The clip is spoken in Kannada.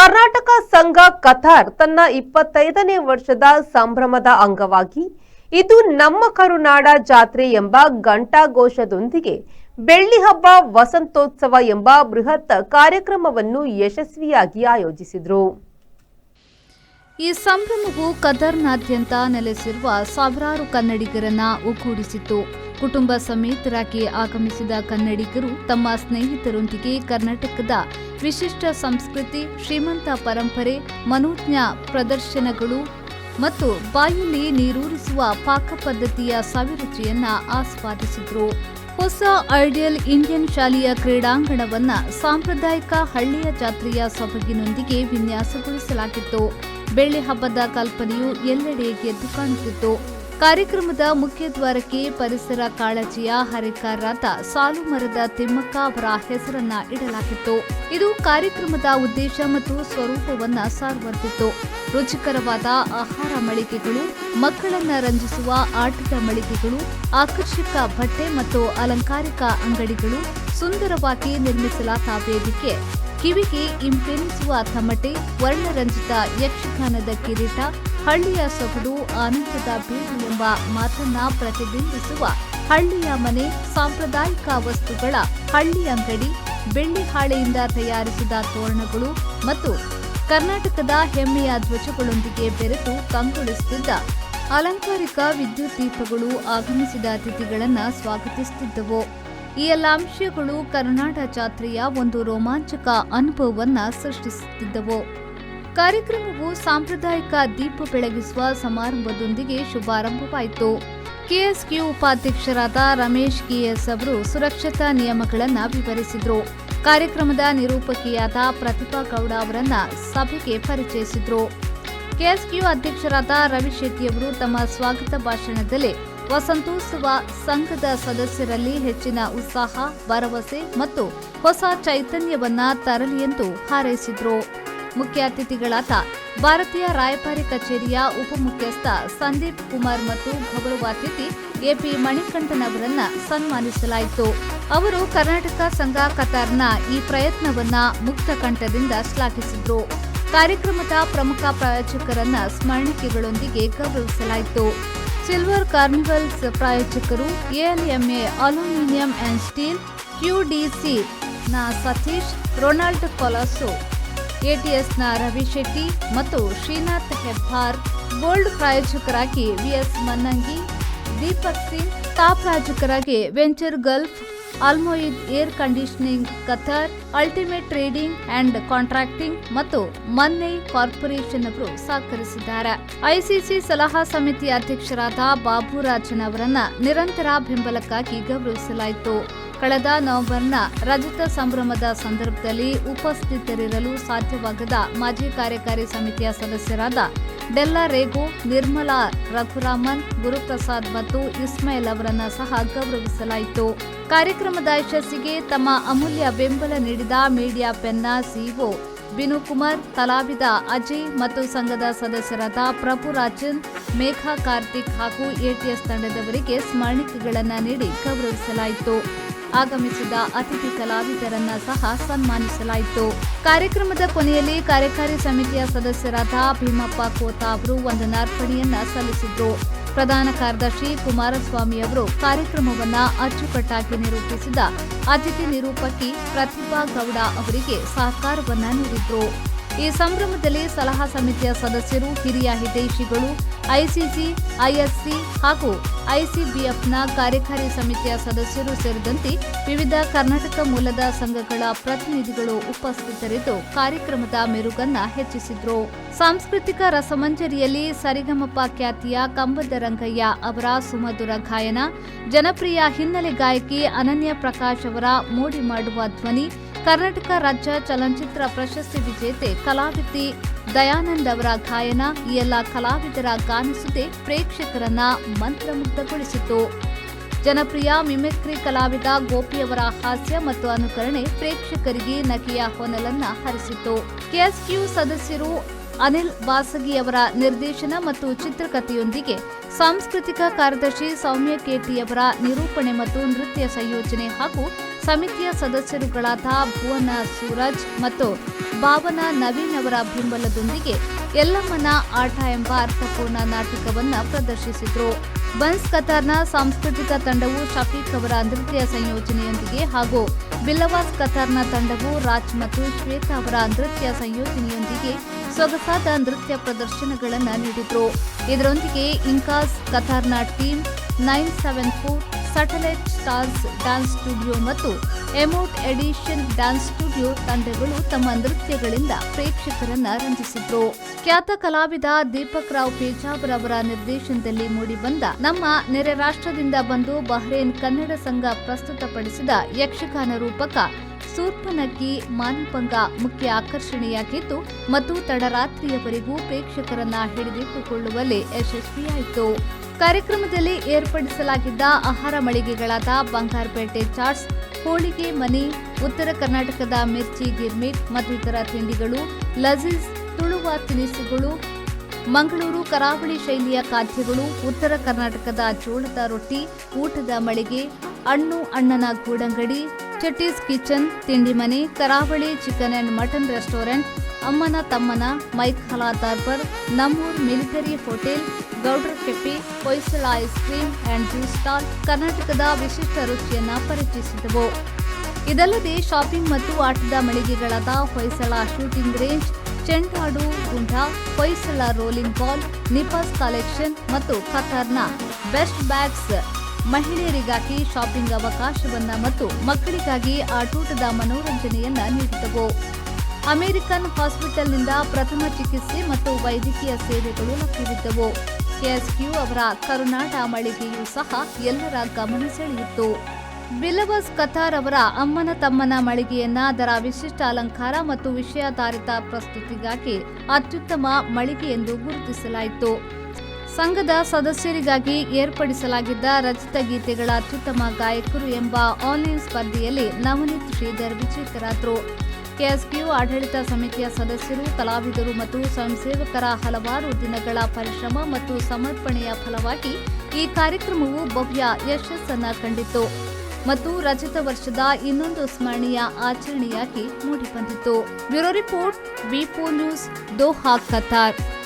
ಕರ್ನಾಟಕ ಸಂಘ ಕತಾರ್ ತನ್ನ 25ನೇ ವರ್ಷದ ಸಂಭ್ರಮದ ಅಂಗವಾಗಿ ಇದು ನಮ್ಮ ಕರುನಾಡ ಜಾತ್ರೆ ಎಂಬ ಘಂಟಾಘೋಷದೊಂದಿಗೆ ಬೆಳ್ಳಿ ಹಬ್ಬ ವಸಂತೋತ್ಸವ ಎಂಬ ಬೃಹತ್ ಕಾರ್ಯಕ್ರಮವನ್ನು ಯಶಸ್ವಿಯಾಗಿ ಆಯೋಜಿಸಿದರು. ಈ ಸಂಭ್ರಮವು ಕತಾರ್ನಾದ್ಯಂತ ನೆಲೆಸಿರುವ ಸಾವಿರಾರು ಕನ್ನಡಿಗರನ್ನ ಒಗ್ಗೂಡಿಸಿತು. ಕುಟುಂಬ ಸಮೇತರಾಗಿ ಆಗಮಿಸಿದ ಕನ್ನಡಿಗರು ತಮ್ಮ ಸ್ನೇಹಿತರೊಂದಿಗೆ ಕರ್ನಾಟಕದ ವಿಶಿಷ್ಟ ಸಂಸ್ಕೃತಿ, ಶ್ರೀಮಂತ ಪರಂಪರೆ, ಮನೋಜ್ಞ ಪ್ರದರ್ಶನಗಳು ಮತ್ತು ಬಾಯಲ್ಲಿ ನೀರೂರಿಸುವ ಪಾಕ ಪದ್ಧತಿಯ ಸವಿರುಚಿಯನ್ನ ಆಸ್ವಾದಿಸಿದರು. ಹೊಸ ಐಡಿಯಲ್ ಇಂಡಿಯನ್ ಶಾಲೆಯ ಕ್ರೀಡಾಂಗಣವನ್ನ ಸಾಂಪ್ರದಾಯಿಕ ಹಳ್ಳಿಯ ಜಾತ್ರೆಯ ಸೊಬಗಿನೊಂದಿಗೆ ವಿನ್ಯಾಸಗೊಳಿಸಲಾಗಿತ್ತು. ಬೆಳ್ಳಿ ಹಬ್ಬದ ಕಲ್ಪನೆಯು ಎಲ್ಲೆಡೆ ಎದ್ದು ಕಾಣುತ್ತಿತ್ತು. ಕಾರ್ಯಕ್ರಮದ ಮುಖ್ಯ ದ್ವಾರಕ್ಕೆ ಪರಿಸರ ಕಾಳಜಿಯ ಹರಿಕಾರರಾದ ಸಾಲು ಮರದ ತಿಮ್ಮಕ್ಕ ಅವರ ಹೆಸರನ್ನ ಇಡಲಾಗಿತ್ತು. ಇದು ಕಾರ್ಯಕ್ರಮದ ಉದ್ದೇಶ ಮತ್ತು ಸ್ವರೂಪವನ್ನ ಸಾರುವಂತಿತ್ತು. ರುಚಿಕರವಾದ ಆಹಾರ ಮಳಿಗೆಗಳು, ಮಕ್ಕಳನ್ನ ರಂಜಿಸುವ ಆಟದ ಮಳಿಗೆಗಳು, ಆಕರ್ಷಕ ಬಟ್ಟೆ ಮತ್ತು ಅಲಂಕಾರಿಕ ಅಂಗಡಿಗಳು, ಸುಂದರವಾಗಿ ನಿರ್ಮಿಸಲಾದ ವೇದಿಕೆ, ಕಿವಿಗೆ ಇಂಪೆನಿಸುವ ತಮಟೆ, ವರ್ಣರಂಜಿತ ಯಕ್ಷಗಾನದ ಕಿರೀಟ, ಹಳ್ಳಿಯ ಸೊಗಡು, ಆನಂದದ ಬೀಡು ಎಂಬ ಮಾತನ್ನ ಪ್ರತಿಬಿಂಬಿಸುವ ಹಳ್ಳಿಯ ಮನೆ, ಸಾಂಪ್ರದಾಯಿಕ ವಸ್ತುಗಳ ಹಳ್ಳಿ ಅಂಗಡಿ, ಬೆಳ್ಳಿ ಹಾಳೆಯಿಂದ ತಯಾರಿಸಿದ ತೋರಣಗಳು ಮತ್ತು ಕರ್ನಾಟಕದ ಹೆಮ್ಮೆಯ ಧ್ವಜಗಳೊಂದಿಗೆ ಬೆರೆತು ಕಂಗೊಳಿಸುತ್ತಿದ್ದ ಅಲಂಕಾರಿಕ ವಿದ್ಯುತ್ ದೀಪಗಳು ಆಗಮಿಸಿದ ಅತಿಥಿಗಳನ್ನ ಸ್ವಾಗತಿಸುತ್ತಿದ್ದವು. ಈ ಎಲ್ಲ ಅಂಶಗಳು ಕರ್ನಾಟ ಜಾತ್ರೆಯ ಒಂದು ರೋಮಾಂಚಕ ಅನುಭವವನ್ನ ಸೃಷ್ಟಿಸುತ್ತಿದ್ದವು. ಕಾರ್ಯಕ್ರಮವು ಸಾಂಪ್ರದಾಯಿಕ ದೀಪ ಬೆಳಗಿಸುವ ಸಮಾರಂಭದೊಂದಿಗೆ ಶುಭಾರಂಭವಾಯಿತು. ಕೆಎಸ್ಕ್ಯೂ ಉಪಾಧ್ಯಕ್ಷರಾದ ರಮೇಶ್ ಕೆಎಸ್ ಅವರು ಸುರಕ್ಷತಾ ನಿಯಮಗಳನ್ನು ವಿವರಿಸಿದರು. ಕಾರ್ಯಕ್ರಮದ ನಿರೂಪಕಿಯಾದ ಪ್ರತಿಭಾ ಗೌಡ ಅವರನ್ನ ಸಭೆಗೆ ಪರಿಚಯಿಸಿದರು. ಕೆಎಸ್ಕ್ಯೂ ಅಧ್ಯಕ್ಷರಾದ ರವಿ ಶೆಟ್ಟಿಯವರು ತಮ್ಮ ಸ್ವಾಗತ ಭಾಷಣದಲ್ಲಿ ವಸಂತೋತ್ಸವ ಸಂಘದ ಸದಸ್ಯರಲ್ಲಿ ಹೆಚ್ಚಿನ ಉತ್ಸಾಹ, ಭರವಸೆ ಮತ್ತು ಹೊಸ ಚೈತನ್ಯವನ್ನ ತರಲಿ ಎಂದು ಹಾರೈಸಿದರು. ಮುಖ್ಯ ಅತಿಥಿಗಳಾದ ಭಾರತೀಯ ರಾಯಭಾರಿ ಕಚೇರಿಯ ಉಪಮುಖ್ಯಸ್ಥ ಸಂದೀಪ್ ಕುಮಾರ್ ಮತ್ತು ಗೌರವಾತಿಥಿ ಎಪಿ ಮಣಿಕಂಠನ್ ಅವರನ್ನ ಸನ್ಮಾನಿಸಲಾಯಿತು. ಅವರು ಕರ್ನಾಟಕ ಸಂಘ ಕತಾರ್ನ ಈ ಪ್ರಯತ್ನವನ್ನ ಮುಕ್ತ ಕಂಠದಿಂದ ಶ್ಲಾಘಿಸಿದರು. ಕಾರ್ಯಕ್ರಮದ ಪ್ರಮುಖ ಪ್ರಾಯೋಜಕರನ್ನ ಸ್ಮರಣಿಕೆಗಳೊಂದಿಗೆ ಗೌರವಿಸಲಾಯಿತು. ಸಿಲ್ವರ್ ಕಾರ್ನಿವಲ್ಸ್ ಪ್ರಾಯೋಜಕರು ALMA aluminium and steel, QDC ನ ಸತೀಶ್, ರೊನಾಲ್ಡ್ ಕೊಲಾಸೋ, ಎಟಿಎಸ್ನ ರವಿ ಶೆಟ್ಟಿ ಮತ್ತು ಶ್ರೀನಾಥ್ ಹೆಬ್ಬಾರ್. ಗೋಲ್ಡ್ ಪ್ರಾಯೋಜಕರಾಗಿ ವಿಎಸ್ ಮನ್ನಂಗಿ, ದೀಪಕ್ ಸಿಂಗ್. ಟಾಪ್ ಪ್ರಾಯೋಜಕರಾಗಿ venture gulf, Almoayyed air conditioning Qatar, ultimate trading and contracting ಮತ್ತು ಮನ್ನೈ ಕಾರ್ಪೊರೇಷನ್ ಅವರು ಸಹಕರಿಸಿದ್ದಾರೆ. ಐಸಿಸಿ ಸಲಹಾ ಸಮಿತಿ ಅಧ್ಯಕ್ಷರಾದ ಬಾಬುರಾಜನ್ ಅವರನ್ನ ನಿರಂತರ ಬೆಂಬಲಕ್ಕಾಗಿ ಗೌರವಿಸಲಾಯಿತು. ಕಳೆದ ನವೆಂಬರ್ನ ರಜತ ಸಂಭ್ರಮದ ಸಂದರ್ಭದಲ್ಲಿ ಉಪಸ್ಥಿತರಿರಲು ಸಾಧ್ಯವಾಗದ ಮಾಜಿ ಕಾರ್ಯಕಾರಿ ಸಮಿತಿಯ ಸದಸ್ಯರಾದ ಡೆಲ್ಲಾ ರೇಗೋ, ನಿರ್ಮಲಾ ರಘುರಾಮನ್, ಗುರುಪ್ರಸಾದ್ ಮತ್ತು ಇಸ್ಮಾಯಿಲ್ ಅವರನ್ನ ಸಹ ಗೌರವಿಸಲಾಯಿತು. ಕಾರ್ಯಕ್ರಮದ ಯಶಸ್ಸಿಗೆ ತಮ್ಮ ಅಮೂಲ್ಯ ಬೆಂಬಲ ನೀಡಿದ ಮೀಡಿಯಾ ಪೆನ್ನ ಸಿಇಒ ಬಿನು ಕುಮಾರ್, ಕಲಾವಿದ ಅಜಯ್ ಮತ್ತು ಸಂಘದ ಸದಸ್ಯರಾದ ಪ್ರಭುರಾಜನ್, ಮೇಘಾ ಕಾರ್ತಿಕ್ ಹಾಗೂ ಎಟಿಎಸ್ ತಂಡದವರಿಗೆ ಸ್ಮರಣಿಕೆಗಳನ್ನು ನೀಡಿ ಗೌರವಿಸಲಾಯಿತು. ಆಗಮಿಸಿದ ಅತಿಥಿ ಕಲಾವಿದರನ್ನ ಸಹ ಸನ್ಮಾನಿಸಲಾಯಿತು. ಕಾರ್ಯಕ್ರಮದ ಕೊನೆಯಲ್ಲಿ ಕಾರ್ಯಕಾರಿ ಸಮಿತಿಯ ಸದಸ್ಯರಾದ ಭೀಮಪ್ಪ ಕೋತಾ ಅವರು ವಂದನಾರ್ಪಣೆಯನ್ನ ಸಲ್ಲಿಸಿದ್ರು. ಪ್ರಧಾನ ಕಾರ್ಯದರ್ಶಿ ಕುಮಾರಸ್ವಾಮಿ ಅವರು ಕಾರ್ಯಕ್ರಮವನ್ನ ಅಚ್ಚುಕಟ್ಟಾಗಿ ನಿರೂಪಿಸಿದ ಅತಿಥಿ ನಿರೂಪಕಿ ಪ್ರತಿಭಾ ಗೌಡ ಅವರಿಗೆ ಸಹಕಾರವನ್ನ ನೀಡಿದ್ರು. ಈ ಸಂಭ್ರಮದಲ್ಲಿ ಸಲಹಾ ಸಮಿತಿಯ ಸದಸ್ಯರು, ಹಿರಿಯ ಹಿತೈಷಿಗಳು, ಐಸಿಸಿ, ಐಎಸ್ಸಿ ಹಾಗೂ ಐಸಿಬಿಎಫ್ನ ಕಾರ್ಯಕಾರಿ ಸಮಿತಿಯ ಸದಸ್ಯರು ಸೇರಿದಂತೆ ವಿವಿಧ ಕರ್ನಾಟಕ ಮೂಲದ ಸಂಘಗಳ ಪ್ರತಿನಿಧಿಗಳು ಉಪಸ್ಥಿತರಿದ್ದು ಕಾರ್ಯಕ್ರಮದ ಮೆರುಗನ್ನ ಹೆಚ್ಚಿಸಿದ್ರು. ಸಾಂಸ್ಕೃತಿಕ ರಸಮಂಜರಿಯಲ್ಲಿ ಸರಿಗಮಪ ಖ್ಯಾತಿಯ ಕಂಬದ ರಂಗಯ್ಯ ಅವರ ಸುಮಧುರ ಗಾಯನ, ಜನಪ್ರಿಯ ಹಿನ್ನೆಲೆ ಗಾಯಕಿ ಅನನ್ಯ ಪ್ರಕಾಶ್ ಅವರ ಮೋಡಿ ಮಾಡುವ ಧ್ವನಿ, ಕರ್ನಾಟಕ ರಾಜ್ಯ ಚಲನಚಿತ್ರ ಪ್ರಶಸ್ತಿ ವಿಜೇತೆ ಕಲಾವಿದೆ ದಯಾನಂದ್ ಅವರ ಗಾಯನ, ಈ ಎಲ್ಲ ಕಲಾವಿದರ ಗಾನಸುತೆ ಪ್ರೇಕ್ಷಕರನ್ನ ಮಂತ್ರಮುಗ್ಧಗೊಳಿಸಿತು. ಜನಪ್ರಿಯ ಮಿಮಿಕ್ರಿ ಕಲಾವಿದ ಗೋಪಿಯವರ ಹಾಸ್ಯ ಮತ್ತು ಅನುಕರಣೆ ಪ್ರೇಕ್ಷಕರಿಗೆ ನಗೆಯ ಹೊನಲನ್ನ ಹರಿಸಿತು. ಕೆಎಸ್ಕ್ಯೂ ಸದಸ್ಯರು ಅನಿಲ್ ಬಾಸಗಿಯವರ ನಿರ್ದೇಶನ ಮತ್ತು ಚಿತ್ರಕಥೆಯೊಂದಿಗೆ ಸಾಂಸ್ಕೃತಿಕ ಕಾರ್ಯದರ್ಶಿ ಸೌಮ್ಯ ಕೆಟಿಯವರ ನಿರೂಪಣೆ ಮತ್ತು ನೃತ್ಯ ಸಂಯೋಜನೆ ಹಾಗೂ ಸಮಿತಿಯ ಸದಸ್ಯರುಗಳಾದ ಭುವನ ಸೂರಜ್ ಮತ್ತು ಭಾವನಾ ನವೀನ್ ಅವರ ಬೆಂಬಲದೊಂದಿಗೆ ಎಲ್ಲಮ್ಮನ ಆಟ ಎಂಬ ಅರ್ಥಪೂರ್ಣ ನಾಟಕವನ್ನ ಪ್ರದರ್ಶಿಸಿದ್ರು. ಬನ್ಸ್ ಕತಾರ್ನ ಸಾಂಸ್ಕೃತಿಕ ತಂಡವು ಶಫೀಕ್ ಅವರ ನೃತ್ಯ ಸಂಯೋಜನೆಯೊಂದಿಗೆ ಹಾಗೂ ಬಿಲ್ಲವಾಸ್ ಕತಾರ್ನ ತಂಡವು ರಾಜ್ ಮತ್ತು ಶ್ವೇತಾ ಅವರ ನೃತ್ಯ ಸಂಯೋಜನೆಯೊಂದಿಗೆ ಸೊಗಸಾದ ನೃತ್ಯ ಪ್ರದರ್ಶನಗಳನ್ನು ನೀಡಿದ್ರು. ಇದರೊಂದಿಗೆ ಇಂಕಾಸ್ ಕತಾರ್ನ team 974 satellite stars dance studio ಮತ್ತು ಎಮೋಟ್ ಎಡಿಷನ್ ಡ್ಯಾನ್ಸ್ ಸ್ಟುಡಿಯೋ ತಂಡಗಳು ತಮ್ಮ ನೃತ್ಯಗಳಿಂದ ಪ್ರೇಕ್ಷಕರನ್ನ ರಂಜಿಸಿದ್ರು. ಖ್ಯಾತ ಕಲಾವಿದ ದೀಪಕ್ ರಾವ್ ಪೇಜಾವರ್ ಅವರ ನಿರ್ದೇಶನದಲ್ಲಿ ಮೂಡಿಬಂದ ನಮ್ಮ ನೆರೆ ರಾಷ್ಟ್ರದಿಂದ ಬಂದು ಬಹ್ರೇನ್ ಕನ್ನಡ ಸಂಘ ಪ್ರಸ್ತುತಪಡಿಸಿದ ಯಕ್ಷಗಾನ ರೂಪಕ ಸೂರ್ಪನಕ್ಕಿ ಮಾನಭಂಗ ಮುಖ್ಯ ಆಕರ್ಷಣೆಯಾಗಿದ್ದು ಮತ್ತು ತಡರಾತ್ರಿಯವರೆಗೂ ಪ್ರೇಕ್ಷಕರನ್ನ ಹಿಡಿದಿಟ್ಟುಕೊಳ್ಳುವಲ್ಲಿ ಯಶಸ್ವಿಯಾಯಿತು. ಕಾರ್ಯಕ್ರಮದಲ್ಲಿ ಏರ್ಪಡಿಸಲಾಗಿದ್ದ ಆಹಾರ ಮಳಿಗೆಗಳಾದ ಬಂಗಾರಪೇಟೆ ಚಾಟ್ಸ್, ಹೋಳಿಗೆ ಮನಿ, ಉತ್ತರ ಕರ್ನಾಟಕದ ಮಿರ್ಚಿ ಗಿರ್ಮಿಟ್ ಮತ್ತು ಇತರ ತಿಂಡಿಗಳು, ಲಜೀಜ್ ತುಳುವ ತಿನಿಸುಗಳು, ಮಂಗಳೂರು ಕರಾವಳಿ ಶೈಲಿಯ ಖಾದ್ಯಗಳು, ಉತ್ತರ ಕರ್ನಾಟಕದ ಜೋಳದ ರೊಟ್ಟಿ, ಊಟದ ಮಳಿಗೆ, ಅಣ್ಣನ ಗೂಡಂಗಡಿ, ಚಟ್ಟೀಸ್ ಕಿಚನ್, ತಿಂಡಿ ಮನೆ, ಕರಾವಳಿ ಚಿಕನ್ ಅಂಡ್ ಮಟನ್ ರೆಸ್ಟೋರೆಂಟ್, ಅಮ್ಮನ ತಮ್ಮನ, ಮೈಖಾಲಾ ದರ್ಬರ್, ನಮ್ಮೂರ್ ಮಿಲಿಟರಿ ಹೋಟೆಲ್, ಗೌಡ್ರ cafe, Hoysala ice cream and juice stall ಕರ್ನಾಟಕದ ವಿಶಿಷ್ಟ ರುಚಿಯನ್ನ ಪರಿಚಯಿಸಿದವು. ಇದಲ್ಲದೆ ಶಾಪಿಂಗ್ ಮತ್ತು ಆಟದ ಮಳಿಗೆಗಳಾದ ಹೊಯ್ಸಳ ಶೂಟಿಂಗ್ ರೇಂಜ್, ಚೆಂಡಾಡು ಗುಂಡ, ಹೊಯ್ಸಳ ರೋಲಿಂಗ್ ಬಾಲ್, ನಿಪಾಸ್ ಕಲೆಕ್ಷನ್ ಮತ್ತು ಕತಾರ್ನ ಬೆಸ್ಟ್ ಬ್ಯಾಗ್ಸ್ ಮಹಿಳೆಯರಿಗಾಗಿ ಶಾಪಿಂಗ್ ಅವಕಾಶವನ್ನ ಮತ್ತು ಮಕ್ಕಳಿಗಾಗಿ ಆಟೋಟದ ಮನೋರಂಜನೆಯನ್ನ ನೀಡಿದವು. ಅಮೆರಿಕನ್ ಹಾಸ್ಪಿಟಲ್ನಿಂದ ಪ್ರಥಮ ಚಿಕಿತ್ಸೆ ಮತ್ತು ವೈದ್ಯಕೀಯ ಸೇವೆಗಳು ಲಭ್ಯವಿದ್ದವು. ಕೆಎಸ್ಕ್ಯೂ ಅವರ ಕರುನಾಡ ಮಳಿಗೆಯೂ ಸಹ ಎಲ್ಲರ ಗಮನ ಸೆಳೆಯಿತು. ಬಿಲ್ಲವಾಸ್ ಕತಾರ್ ಅವರ ಅಮ್ಮನ ತಮ್ಮನ ಮಳಿಗೆಯನ್ನ ಅದರ ವಿಶಿಷ್ಟ ಅಲಂಕಾರ ಮತ್ತು ವಿಷಯಾಧಾರಿತ ಪ್ರಸ್ತುತಿಗಾಗಿ ಅತ್ಯುತ್ತಮ ಮಳಿಗೆ ಎಂದು ಗುರುತಿಸಲಾಯಿತು. ಸಂಘದ ಸದಸ್ಯರಿಗಾಗಿ ಏರ್ಪಡಿಸಲಾಗಿದ್ದ ರಚಿತ ಗೀತೆಗಳ ಅತ್ಯುತ್ತಮ ಗಾಯಕರು ಎಂಬ ಆನ್ಲೈನ್ ಸ್ಪರ್ಧೆಯಲ್ಲಿ ನವನೀತ್ ಶ್ರೀಧರ್ ವಿಜೇತರಾದರು. ಕೆಎಸ್ಕ್ಯೂ ಆಡಳಿತ ಸಮಿತಿಯ ಸದಸ್ಯರು, ಕಲಾವಿದರು ಮತ್ತು ಸ್ವಯಂಸೇವಕರ ಹಲವಾರು ದಿನಗಳ ಪರಿಶ್ರಮ ಮತ್ತು ಸಮರ್ಪಣೆಯ ಫಲವಾಗಿ ಈ ಕಾರ್ಯಕ್ರಮವು ಭವ್ಯ ಯಶಸ್ಸನ್ನ ಕಂಡಿತು ಮತ್ತು ರಜತ ವರ್ಷದ ಇನ್ನೊಂದು ಸ್ಮರಣೀಯ ಆಚರಣೆಯಾಗಿ ಮೂಡಿಬಂದಿತು. ಬ್ಯೂರೋ ರಿಪೋರ್ಟ್, ವಿ4 ನ್ಯೂಸ್, ದೋಹಾ, ಕತಾರ್.